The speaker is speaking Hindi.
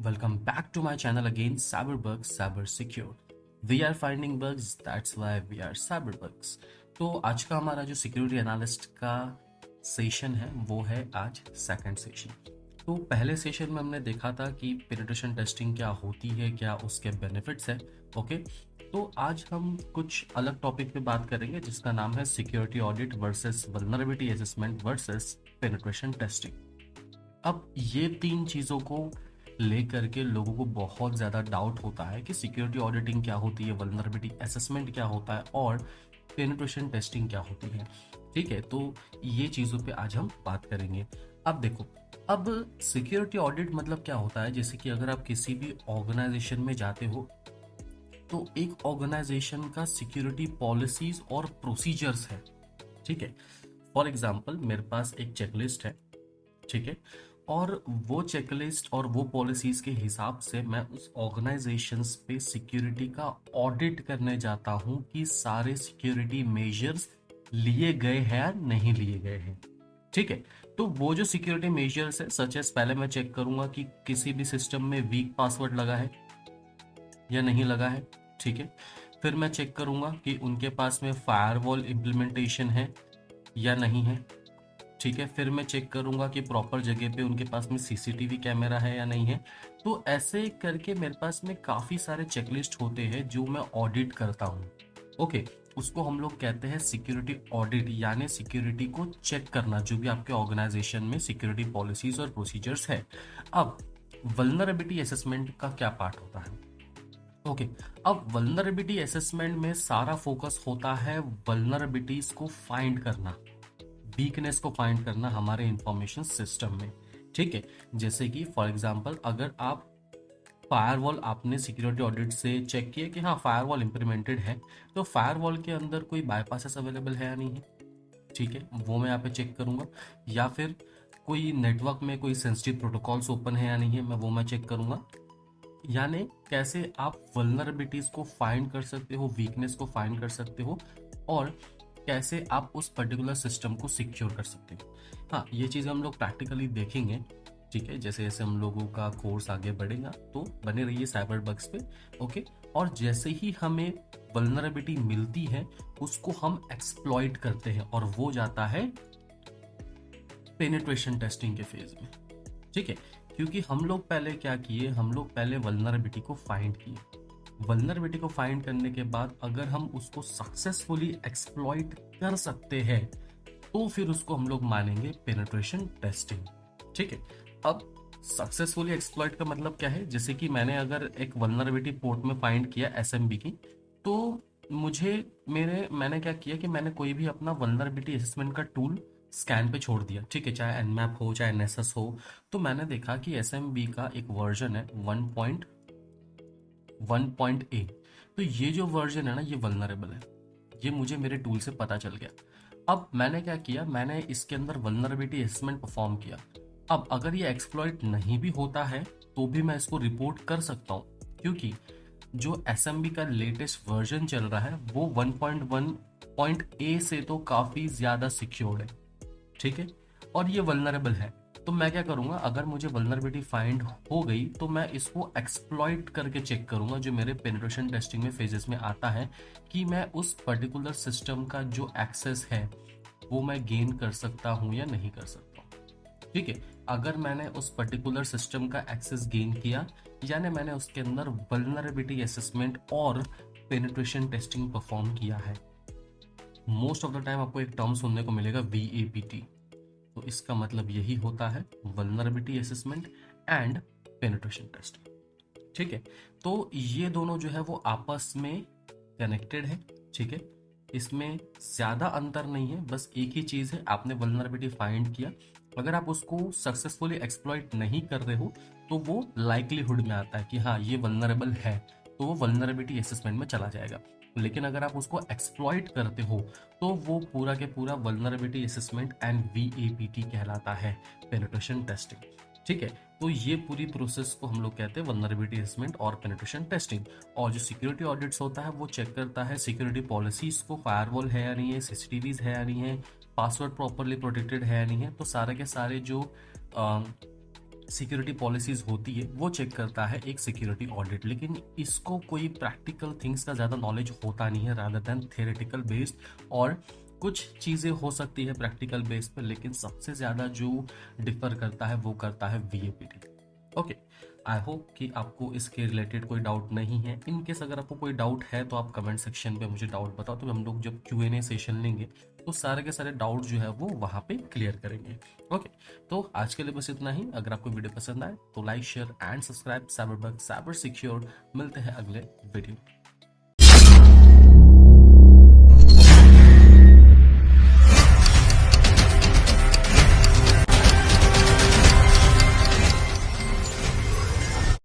Welcome back to my channel again, Cyberbugs Cyber Secure. We are finding bugs, that's why we are Cyberbugs. तो आज का हमारा जो सिक्योरिटी एनालिस्ट का सेशन है वो है आज सेकंड सेशन। तो पहले सेशन में हमने देखा था कि पेनिट्रेशन टेस्टिंग क्या होती है, क्या उसके बेनिफिट्स है। ओके, तो आज हम कुछ अलग टॉपिक पे बात करेंगे जिसका नाम है security audit versus vulnerability assessment versus penetration testing. अब ये तीन चीज़ों को लेकर के लोगों को बहुत ज़्यादा डाउट होता है कि सिक्योरिटी ऑडिटिंग क्या होती है, वल्नरेबिलिटी असेसमेंट क्या होता है और पेनिट्रेशन टेस्टिंग क्या होती है। ठीक है, तो ये चीज़ों पे आज हम बात करेंगे। अब देखो, अब सिक्योरिटी ऑडिट मतलब क्या होता है, जैसे कि अगर आप किसी भी ऑर्गेनाइजेशन में जाते हो तो एक ऑर्गेनाइजेशन का सिक्योरिटी पॉलिसीज और प्रोसीजर्स है। ठीक है, फॉर एग्जाम्पल मेरे पास एक चेकलिस्ट है, ठीक है, और वो चेकलिस्ट और वो पॉलिसीज के हिसाब से मैं उस ऑर्गेनाइजेशंस पे सिक्योरिटी का ऑडिट करने जाता हूं कि सारे सिक्योरिटी मेजर्स लिए गए हैं या नहीं लिए गए हैं। ठीक है, तो वो जो सिक्योरिटी मेजर्स है, सच एज पहले मैं चेक करूंगा कि किसी भी सिस्टम में वीक पासवर्ड लगा है या नहीं लगा है। ठीक है, फिर मैं चेक करूंगा कि उनके पास में फायरवॉल इम्प्लीमेंटेशन है या नहीं है। ठीक है, फिर मैं चेक करूंगा कि प्रॉपर जगह पे उनके पास में सीसीटीवी कैमरा है या नहीं है। तो ऐसे करके मेरे पास में काफ़ी सारे चेकलिस्ट होते हैं जो मैं ऑडिट करता हूँ। ओके, उसको हम लोग कहते हैं सिक्योरिटी ऑडिट, यानी सिक्योरिटी को चेक करना जो भी आपके ऑर्गेनाइजेशन में सिक्योरिटी पॉलिसीज और प्रोसीजर्स है। अब वल्नरेबिलिटी असेसमेंट का क्या पार्ट होता है? ओके, अब वल्नरेबिलिटी असेसमेंट में सारा फोकस होता है वल्नरेबिलिटीज को फाइंड करना, वीकनेस को फाइंड करना हमारे इंफॉर्मेशन सिस्टम में। ठीक है, जैसे कि फॉर एग्जांपल अगर आप फायरवॉल, आपने सिक्योरिटी ऑडिट से चेक किया कि हाँ फायरवॉल इंप्लीमेंटेड है, तो फायरवॉल के अंदर कोई बाईपासेस अवेलेबल है या नहीं है। ठीक है, वो मैं यहाँ पे चेक करूंगा। या फिर कोई नेटवर्क में कोई सेंसिटिव प्रोटोकॉल्स ओपन है या नहीं है, वो मैं चेक करूंगा। यानी कैसे आप वल्नरेबिलिटीज को फाइंड कर सकते हो, वीकनेस को फाइंड कर सकते हो और कैसे आप उस पर्टिकुलर सिस्टम को सिक्योर कर सकते हो। हाँ, ये चीज़ हम लोग प्रैक्टिकली देखेंगे। ठीक है, जैसे जैसे हम लोगों का कोर्स आगे बढ़ेगा तो बने रहिए साइबर बग्स पे। ओके, और जैसे ही हमें वल्नरेबिलिटी मिलती है उसको हम एक्सप्लॉइट करते हैं और वो जाता है पेनिट्रेशन टेस्टिंग के फेज में। ठीक है, क्योंकि हम लोग पहले क्या किए, हम लोग पहले वल्नरेबिलिटी को फाइंड किए। वल्नरेबिलिटी को फाइंड करने के बाद अगर हम उसको सक्सेसफुली एक्सप्लॉइट कर सकते हैं तो फिर उसको हम लोग मानेंगे पेनिट्रेशन टेस्टिंग। ठीक है, अब सक्सेसफुली एक्सप्लॉइट का मतलब क्या है, जैसे कि मैंने अगर एक वल्नरेबिलिटी पोर्ट में फाइंड किया एसएमबी की, तो मैंने क्या किया कि मैंने कोई भी अपना वल्नरेबिलिटी असेसमेंट का टूल स्कैन पे छोड़ दिया। ठीक है, चाहे एनमैप हो चाहे नेसस हो। तो मैंने देखा कि एसएमबी का एक वर्जन है 1.1.8। तो ये जो वर्जन है ना, ये वल्नरेबल है, ये मुझे मेरे टूल से पता चल गया। अब मैंने क्या किया, मैंने इसके अंदर वल्नरेबिलिटी असेसमेंट परफॉर्म किया। अब अगर ये एक्सप्लॉइट नहीं भी होता है तो भी मैं इसको रिपोर्ट कर सकता हूँ, क्योंकि जो एसएमबी का लेटेस्ट वर्जन चल रहा है वो 1.1.a से तो काफी ज्यादा सिक्योर्ड है। ठीक है, और ये वल्नरेबल है। तो मैं क्या करूंगा, अगर मुझे वल्नरेबिलिटी फाइंड हो गई तो मैं इसको एक्सप्लॉइट करके चेक करूंगा, जो मेरे पेनिट्रेशन टेस्टिंग में फेजेस में आता है, कि मैं उस पर्टिकुलर सिस्टम का जो एक्सेस है वो मैं गेन कर सकता हूं या नहीं कर सकता हूं। ठीक है, अगर मैंने उस पर्टिकुलर सिस्टम का एक्सेस गेन किया, यानी मैंने उसके अंदर वल्नरेबिलिटी असेसमेंट और पेनिट्रेशन टेस्टिंग परफॉर्म किया है। मोस्ट ऑफ द टाइम आपको एक टर्म सुनने को मिलेगा VAPT। तो इसका मतलब यही होता है vulnerability assessment and penetration testing. ठीक है, तो ये दोनों जो है वो आपस में कनेक्टेड है। ठीक है, इसमें ज्यादा अंतर नहीं है, बस एक ही चीज है, आपने वल्नरेबिलिटी फाइंड किया, अगर आप उसको सक्सेसफुली एक्सप्लॉइट नहीं कर रहे हो तो वो लाइकलीहुड में आता है कि हाँ ये वल्नरेबल है, तो वो वल्नरेबिलिटी असेसमेंट में चला जाएगा। लेकिन अगर आप उसको एक्सप्लॉइट करते हो तो वो पूरा के पूरा वल्नरेबिलिटी असेसमेंट एंड VAPT कहलाता है, पेनिट्रेशन टेस्टिंग। ठीक है, तो ये पूरी प्रोसेस को हम लोग कहते हैं वल्नरेबिलिटी असेसमेंट और पेनिट्रेशन टेस्टिंग। और जो सिक्योरिटी ऑडिट्स होता है वो चेक करता है सिक्योरिटी पॉलिसीज को, फायरवॉल है या नहीं है, सीसीटीवीज है या नहीं है, पासवर्ड प्रॉपरली प्रोटेक्टेड है या नहीं है। तो सारे के सारे जो सिक्योरिटी पॉलिसीज होती है वो चेक करता है एक सिक्योरिटी ऑडिट, लेकिन इसको कोई प्रैक्टिकल थिंग्स का ज़्यादा नॉलेज होता नहीं है, रादर देन थियोरेटिकल बेस्ड। और कुछ चीज़ें हो सकती है प्रैक्टिकल बेस पर, लेकिन सबसे ज़्यादा जो डिफर करता है वो करता है वीएपीटी। ओके, आई होप कि आपको इसके रिलेटेड कोई डाउट नहीं है। इन केस अगर आपको कोई डाउट है तो आप कमेंट सेक्शन पे मुझे डाउट बताओ, तो हम लोग जब Q&A सेशन लेंगे तो सारे के सारे डाउट जो है वो वहाँ पे क्लियर करेंगे। ओके, तो आज के लिए बस इतना ही। अगर आपको वीडियो पसंद आए तो like share and subscribe Cyberbug Cyber Secure. मिलते हैं अगले वीडियो।